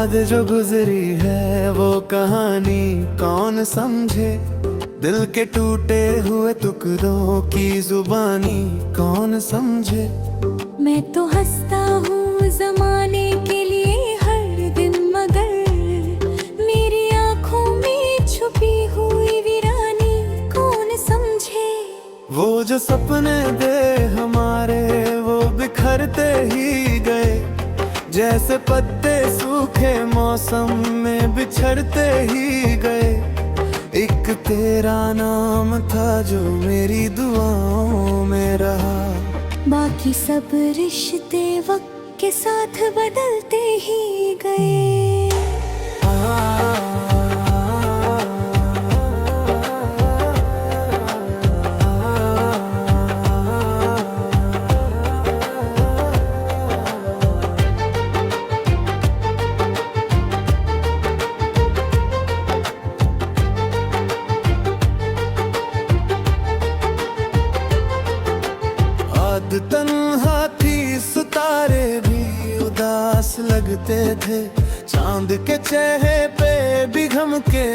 बाद जो गुजरी है वो कहानी कौन समझे, दिल के टूटे हुए टुकड़ों की जुबानी कौन समझे। मैं तो हंसता हूँ जमाने के लिए हर दिन, मगर मेरी आँखों में छुपी हुई वीरानी कौन समझे। वो जो सपने दे हमारे वो बिखरते ही गए, जैसे पत्ते सूखे मौसम में बिछड़ते ही गए। एक तेरा नाम था जो मेरी दुआओं में रहा, बाकी सब रिश्ते वक्त के साथ बदलते ही गए। तन्हा थी सितारे भी उदास लगते थे, चांद के चेहरे पे भी गम के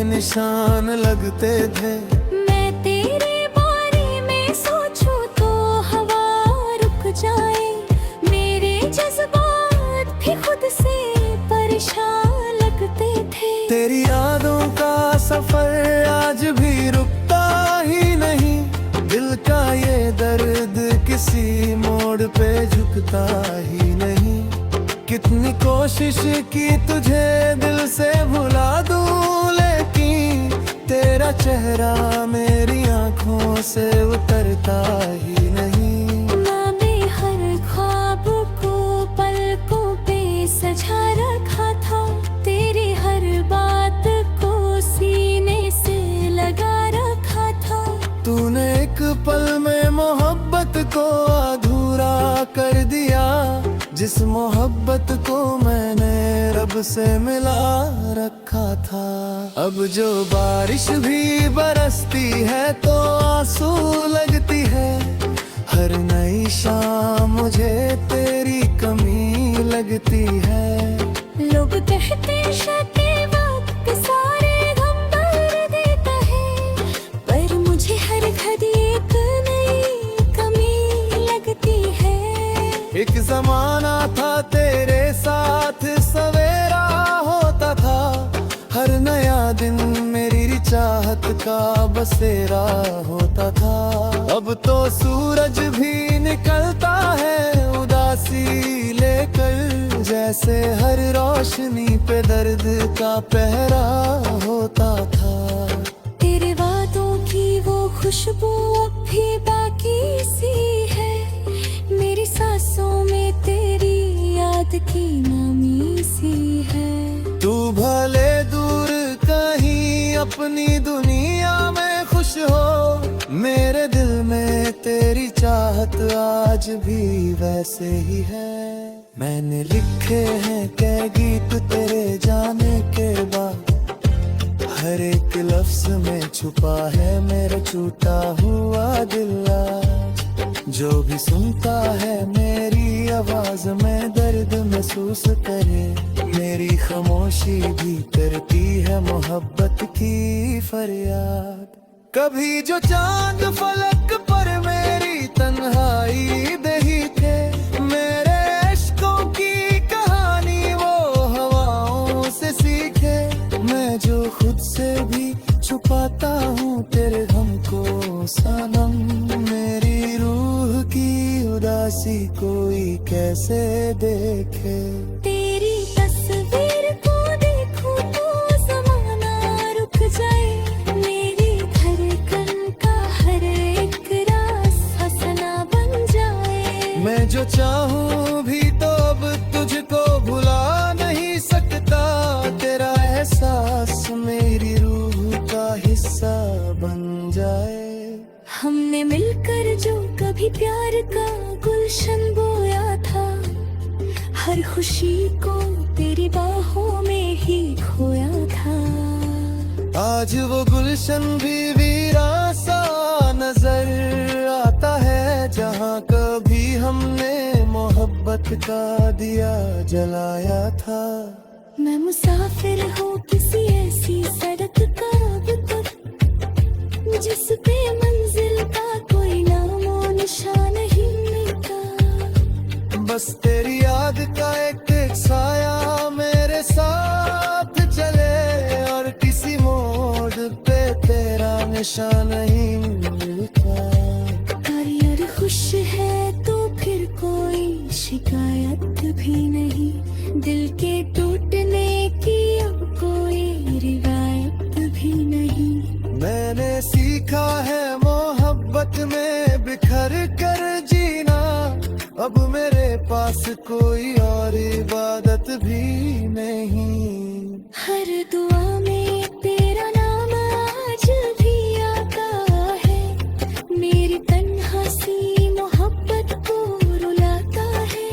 निशान लगते थे। मैं तेरे बारे में सोचूं तो हवा रुक जाए, मेरे जज्बात भी खुद से परेशान लगते थे। तेरी यादों का सफर आज भी रुकता ही नहीं, दिल का ये दर्द किसी मोड़ पे झुकता ही नहीं। कितनी कोशिश की तुझे दिल से भुला दूं, लेकिन तेरा चेहरा मेरी आंखों से उतरता ही नहीं। मैंने हर ख्वाब को पलकों पे सजा रखा था, तेरी हर बात को सीने से लगा रखा था। तूने एक पल में मोहब्बत को अधूरा कर दिया, जिस मोहब्बत को मैंने रब से मिला रखा था। अब जो बारिश भी बरसती है तो आंसू लगती है, हर नई शाम मुझे तेरी कमी लगती है। लोग कहते शते वक्त सारे गम भर देता है, पर मुझे हर घड़ी एक नई कमी लगती है। एक जमाना था तेरे साथ सवेरा होता था, हर नया दिन मेरी चाहत का बसेरा होता था। अब तो सूरज भी निकलता है उदासी लेकर, जैसे हर रोशनी पे दर्द का पहरा होता था। तेरे वादों की वो खुशबू अब भी बाकी सी है, मेरी सांसों में तेरी याद की नामी सी है। तू भले दूर कहीं अपनी दुनिया में खुश हो, मेरे दिल में तेरी चाहत आज भी वैसे ही है। मैंने लिखे हैं कई गीत तेरे जाने के बाद, हर एक लफ्ज में छुपा है मेरा टूटा हुआ दिल आज। जो भी सुनता है मेरी आवाज में दर्द महसूस करे, मेरी खामोशी भी करती है मोहब्बत की फरियाद। कभी जो चांद फलक पर मेरी तन्हाई दही थे, मेरे इश्कों की कहानी वो हवाओं से सीखे। मैं जो खुद से भी छुपाता हूँ तेरे गम को सनम, मेरी रूह की उदासी कोई कैसे देखे। तेरी तस्वीर को देखूं तो ज़माना रुक जाए, मेरी धड़कन का हर एक राज हंसना बन जाए। मैं जो चाहूँ भी तो अब तुझको भुला नहीं सकता, तेरा एहसास मेरी रूह का हिस्सा बन जाए। हमने मिलकर जो कभी प्यार का गुलशन बोया था, हर खुशी को तेरी बाहों में ही खोया था। आज वो गुलशन भी वीरान सा नजर आता है, जहाँ कभी हमने मोहब्बत का दिया जलाया था। मैं मुसाफिर हूँ किसी ऐसी सड़क का अब तक जिस पे मंजिल का कोई नामो निशान नहीं मिलता। बस तेरी याद का एक एक साया मेरे साथ चले और किसी मोड़ पे तेरा निशान नहीं मिलता। यार खुश है तो फिर कोई शिकायत भी नहीं, दिल के टूटने की अब कोई रिवायत भी नहीं। मैंने सीखा है मोहब्बत में बिखर कर जीना, अब मेरे पास कोई और इबादत भी नहीं। हर दुआ में तेरा नाम आज भी आता है, मेरी तन्हा सी मोहब्बत को रुलाता है।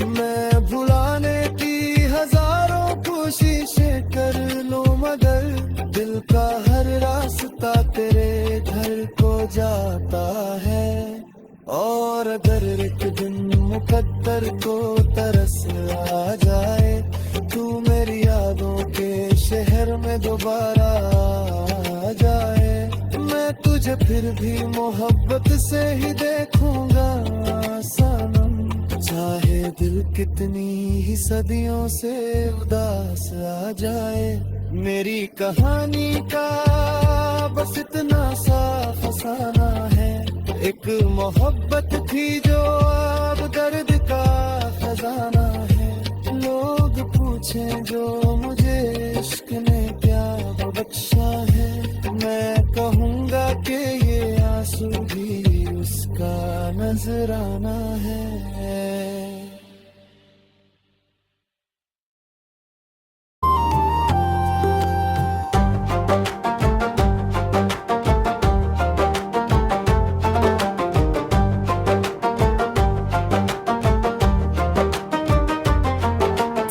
मैं भुलाने की हजारों कोशिशें कर लूं मगर दिल का हर रास्ता तेरे घर को जाता है। और अगर एक दिन मुकद्दर को तरस आ जाए, तू मेरी यादों के शहर में दोबारा आ जाए, मैं तुझे फिर भी मोहब्बत से ही देखूंगा सनम। चाहे दिल कितनी ही सदियों से उदास आ जाए, मेरी कहानी का बस इतना सा फसाना है। एक मोहब्बत थी जो अब दर्द का खजाना है। लोग पूछें जो मुझे इश्क ने क्या बख्शा है, मैं कहूँगा कि ये आंसू भी उसका नजराना है।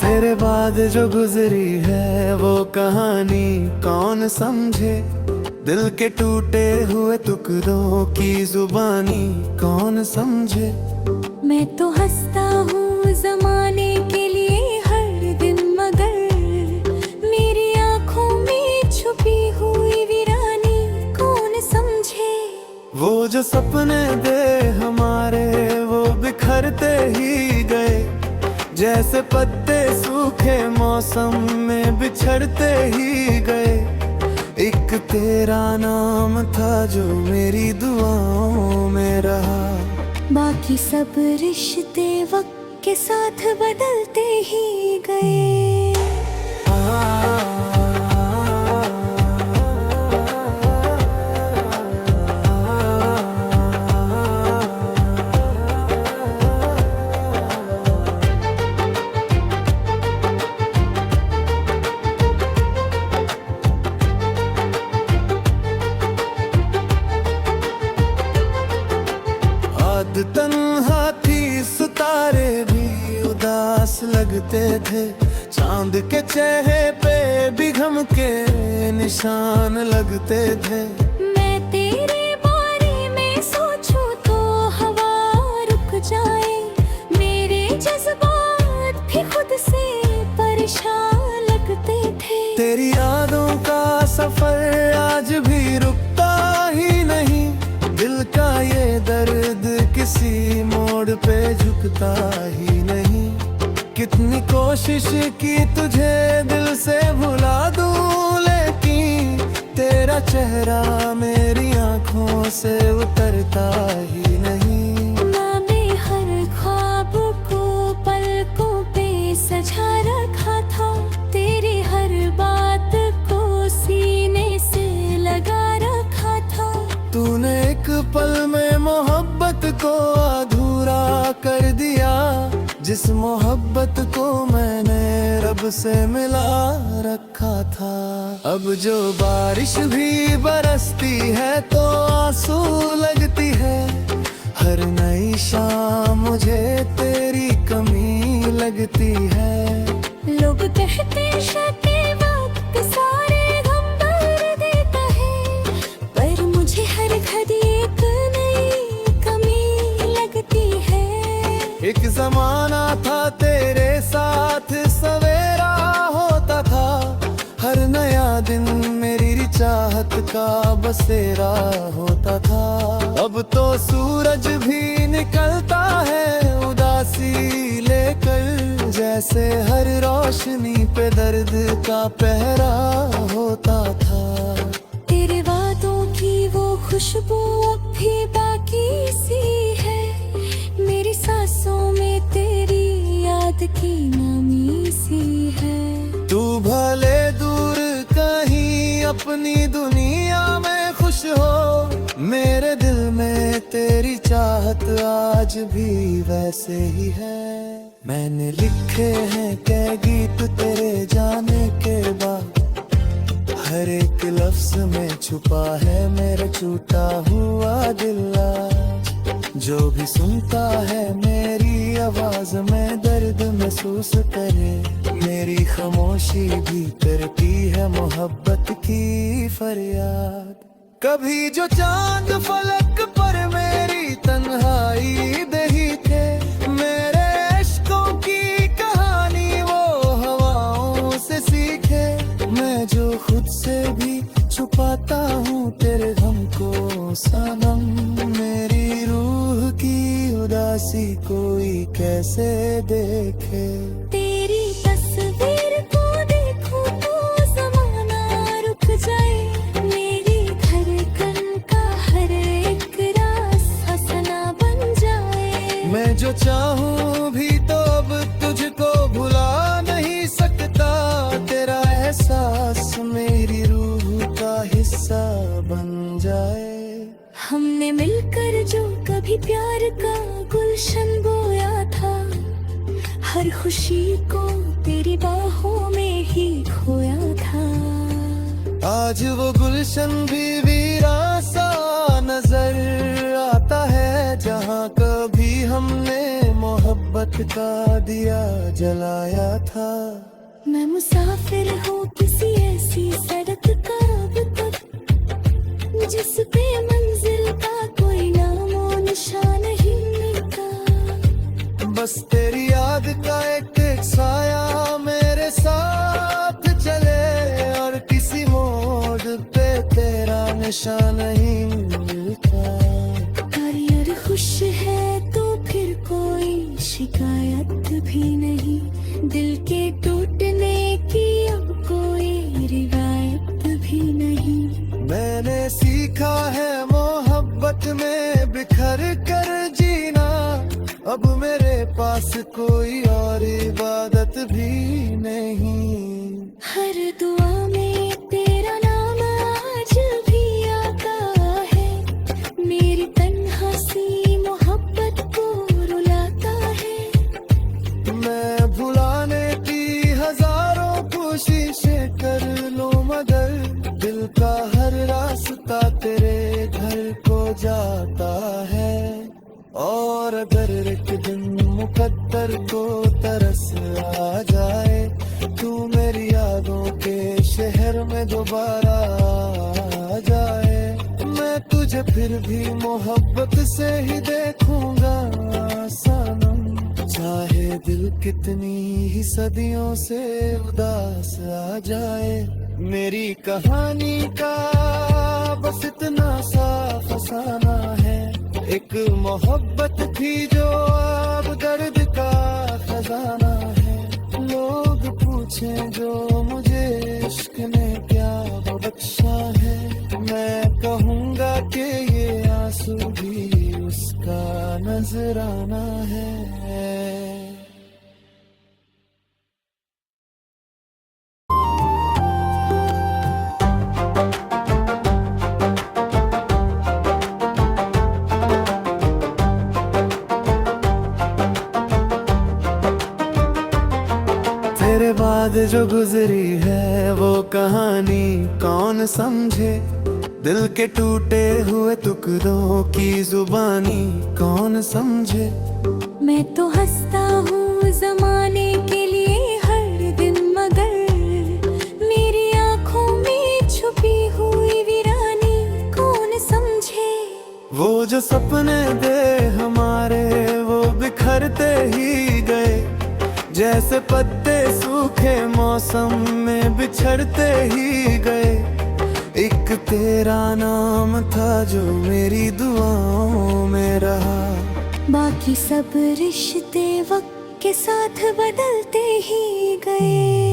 तेरे बाद जो गुजरी है वो कहानी कौन समझे, दिल के टूटे हुए टुकड़ों की जुबानी कौन समझे। मैं तो हंसता हूँ जमाने के लिए हर दिन, मगर मेरी आँखों में छुपी हुई वीरानी कौन समझे। वो जो सपने थे हमारे वो बिखरते ही गए, जैसे पत्ते सूखे मौसम में बिछड़ते ही गए। एक तेरा नाम था जो मेरी दुआओं में रहा, बाकी सब रिश्ते वक्त के साथ बदलते ही गए। तन्हा थी सितारे भी उदास लगते थे, चांद के चेहरे पे भी गम के निशान लगते थे। मैं तेरे बारे में सोचूं तो हवा रुक जाए, मेरे जज्बात भी खुद से परेशान लगते थे। तेरी यादों का सफर आज भी रुकता ही नहीं, दिल का ये दर्द किसी मोड़ पे झुकता ही नहीं। कितनी कोशिश की तुझे दिल से भुला दूं, लेकिन तेरा चेहरा मेरी आंखों से उतरता ही नहीं। मैंने हर ख्वाब को पलकों पे सजा रखा था, तेरी हर बात को सीने से लगा रखा था। तूने एक पल में मोहब्बत को अधूरा कर दिया, जिस मोहब्बत को मैंने रब से मिला रखा था। अब जो बारिश भी बरसती है तो आंसू लगती है, हर नई शाम मुझे तेरी कमी लगती है। लोग कहते शके वक्त सारे गम भर देता है, पर मुझे हर घड़ी एक नई कमी लगती है। एक जमाना था तेरे साथ सवेरा रात का बसेरा होता था। अब तो सूरज भी निकलता है उदासी लेकर, जैसे हर रोशनी पे दर्द का पहरा होता था। तेरे वादों की वो खुशबू अब भी बाकी सी है, मेरी सांसों में तेरी याद की नामी सी है। तू भले दूर कहीं अपनी दुनिया में खुश हो, मेरे दिल में तेरी चाहत आज भी वैसे ही है। मैंने लिखे हैं कई गीत तेरे जाने के बाद, हर एक लफ्ज में छुपा है मेरा टूटा हुआ दिल आज। जो भी सुनता है मेरी आवाज में दर्द महसूस करे, मेरी खामोशी भी करती है मोहब्बत की फरियाद। कभी जो चांद फलक पर मेरी तन्हाई दही थे, मेरे इश्कों की कहानी वो हवाओं से सीखे। मैं जो खुद से भी छुपाता हूँ तेरे गम को सनम, मेरी रूह की उदासी कोई कैसे देखे। तेरी तस्वीर को देखूं तो ज़माना रुक जाए, मेरी धड़कन का हर एक राज हंसना बन जाए। मैं जो चाहूँ भी तो अब तुझको भुला नहीं सकता, तेरा एहसास मेरी रूह का हिस्सा बन जाए। हमने मिलकर जो कभी प्यार का गुलशन बोया था, हर खुशी को तेरी बाहों में ही खोया था। आज वो गुलशन भी वीरा सा नजर आता है, जहाँ कभी हमने मोहब्बत का दिया जलाया था। मैं मुसाफिर हूँ किसी ऐसी सड़क का अब तक, जिस पे मंजिल का कोई नामो निशान नहीं मिलता। बस तेरी याद का एक एक साया मेरे साथ चले, और किसी मोड़ पे तेरा निशान नहीं मिलता। यार खुश है तो फिर कोई शिकायत भी नहीं, दिल के टूटने की अब कोई रिवायत भी नहीं। मैंने सीखा है मोहब्बत में बिखर कर जीना, अब मेरे पास कोई और इबादत भी नहीं। हर दुआ में तेरा नाम आज भी आता है, मेरी तन्हा सी मोहब्बत को रुलाता है। मैं भुलाने की हजारों कोशिशें कर लूं मगर, दिल का हर रास्ता तेरे घर को जाता है। और अगर एक दिन मुकद्दर को तरस आ जाए, तू मेरी यादों के शहर में दोबारा आ जाए, मैं तुझे फिर भी मोहब्बत से ही देखूंगा सनम। चाहे दिल कितनी ही सदियों से उदास आ जाए, मेरी कहानी का बस इतना सा फसाना है। एक मोहब्बत थी जो अब दर्द का खजाना है। लोग पूछें जो मुझे इश्क ने क्या बख्शा है, मैं कहूँगा कि ये आंसू भी उसका नजराना है। तेरे बाद जो गुजरी है वो कहानी कौन समझे, दिल के टूटे हुए टुकड़ों की जुबानी कौन समझे। मैं तो हंसता हूँ जमाने के लिए हर दिन, मगर मेरी आँखों में छुपी हुई वीरानी कौन समझे। वो जो सपने थे हमारे वो बिखरते ही गए, जैसे पत्ते सूखे मौसम में बिछड़ते ही गए। एक तेरा नाम था जो मेरी दुआओं में रहा। बाकी सब रिश्ते वक्त के साथ बदलते ही गए।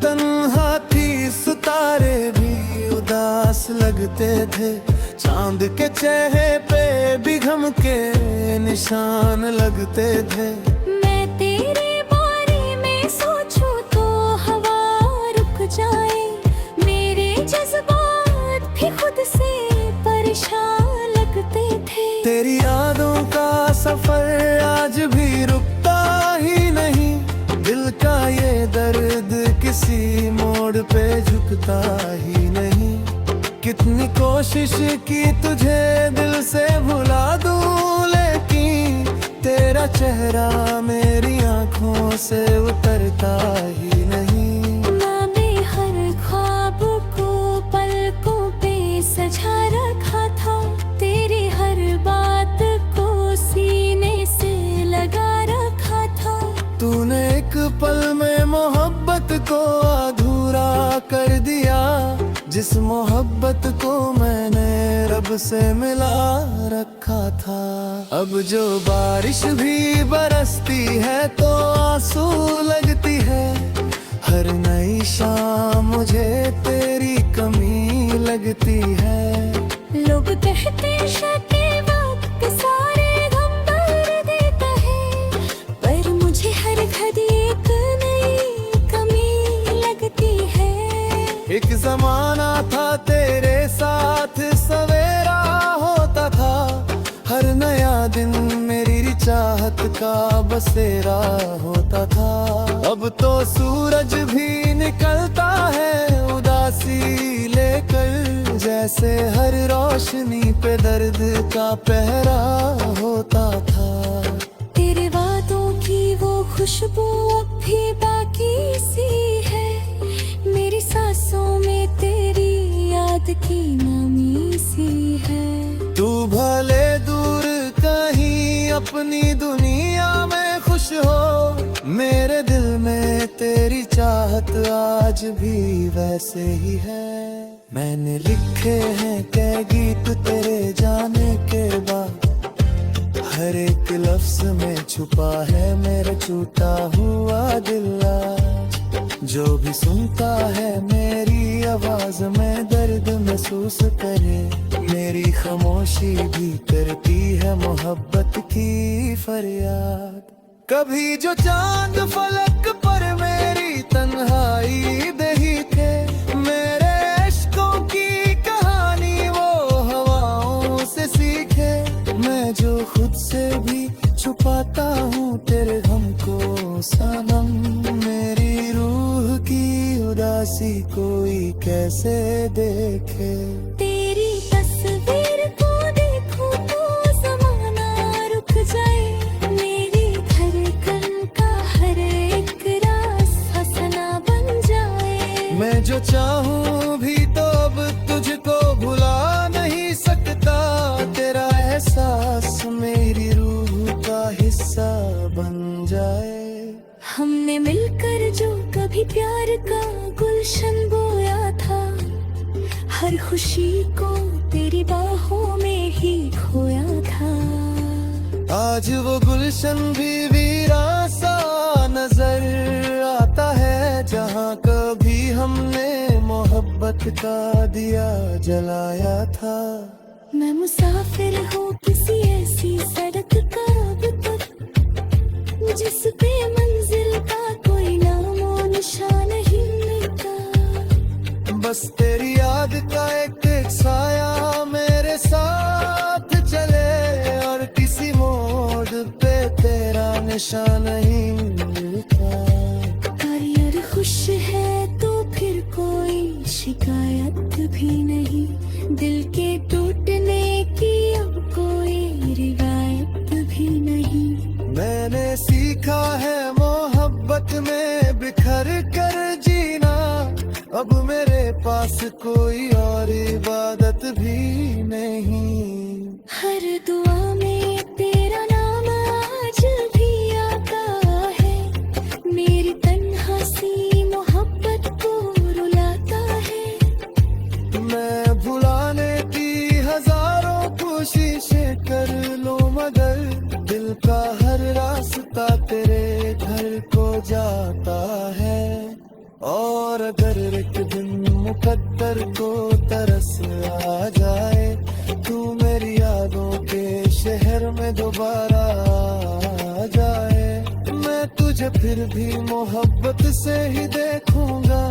तन्हा थी, सितारे भी उदास लगते थे, चांद के चेहरे पे भी गम के निशान लगते थे। मैं तेरे बारे में सोचूं तो हवा रुक जाए, मेरे जज्बात भी खुद से परेशान लगते थे। तेरी यादों का सफर आज भी रुकता ही नहीं, दिल का ये दर्द किसी मोड़ पे झुकता ही नहीं। कितनी कोशिश की तुझे दिल से भुला दूं, लेकिन तेरा चेहरा मेरी आंखों से उतरता ही नहीं। मैंने हर ख्वाब को पलकों पे सजा रखा था, तेरी हर बात को सीने से लगा रखा था। तूने एक पल में मोहब्बत को अधूरा कर दिया, जिस मोहब्बत को मैंने रब से मिला रखा था। अब जो बारिश भी बरसती है तो आंसू लगती है, हर नई शाम मुझे तेरी कमी लगती है। लोग कहते शके वक्त सारे गम भर देता है, पर मुझे हर घड़ी एक नई कमी लगती है। एक जमाना था तेरे साथ सवेरा होता था, हर नया दिन मेरी चाहत का बसेरा होता था। अब तो सूरज भी निकलता है उदासी लेकर, जैसे हर रोशनी पे दर्द का पहरा होता था। तेरे वादों की वो खुशबू अब भी बाकी सी है, मेरी सांसों में तेरी याद की नमी सी है। तू भले दूर कहीं अपनी दुनिया में खुश हो, मेरे दिल में तेरी चाहत आज भी वैसे ही है। मैंने लिखे हैं कई गीत तेरे जाने के बाद, हर एक लफ्ज में छुपा है मेरा टूटा हुआ दिल आज। जो भी सुनता है मेरी आवाज में दर्द महसूस करे, मेरी खामोशी भी करती है मोहब्बत की फरियाद। कभी जो चांद फलक पर मेरी तन्हाई दही थे, मेरे इश्कों की कहानी वो हवाओं से सीखे। मैं जो खुद से भी छुपाता हूँ तेरे गम को सनम, मेरी रूह की उदासी कोई कैसे देखे। तेरी तस्वीर को देखूं तो ज़माना रुक जाए, मेरी धड़कन का हर एक राज हंसना बन जाए। मैं जो चाहूँ भी तो अब तुझको भुला नहीं सकता, तेरा एहसास मेरी रूह का हिस्सा बन जाए। हमने मिलकर जो कभी प्यार का गुलशन बोया था, हर खुशी को तेरी बाहों में ही खोया था। आज वो गुलशन भी वीरान सा नजर आता है, जहाँ कभी हमने मोहब्बत का दिया जलाया था। मैं मुसाफिर हूँ किसी ऐसी सड़क का अब तक, जिस पे मंजिल का कोई नामो निशान नहीं मिलता। बस तेरी याद का एक एक साया मेरे साथ चले, और किसी मोड़ पे तेरा निशान नहीं मिलता। करियर खुश है तो फिर कोई शिकायत भी नहीं, दिल के टूटने की अब कोई रिवायत भी नहीं। कोई और इबादत भी नहीं। हर दुआ में तेरा नाम आज भी आता है, मेरी तन्हा सी मोहब्बत को रुलाता है। मैं भुलाने की हजारों कोशिशें कर लूं मगर दिल का हर रास्ता तेरे घर को जाता है। और अगर एक दिन मुकद्दर को तरस आ जाए, तू मेरी यादों के शहर में दोबारा आ जाए, मैं तुझे फिर भी मोहब्बत से ही देखूंगा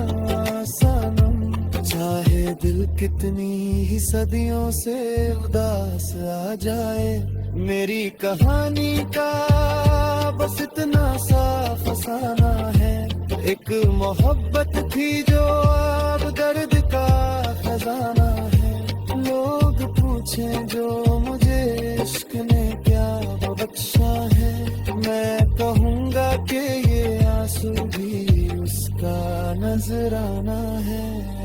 सनम। चाहे दिल कितनी ही सदियों से उदास आ जाए, मेरी कहानी का बस इतना सा फसाना है। एक मोहब्बत थी जो अब दर्द का खजाना है। लोग पूछें जो मुझे इश्क ने क्या बख्शा है, मैं कहूँगा कि ये आंसू भी उसका नजराना है।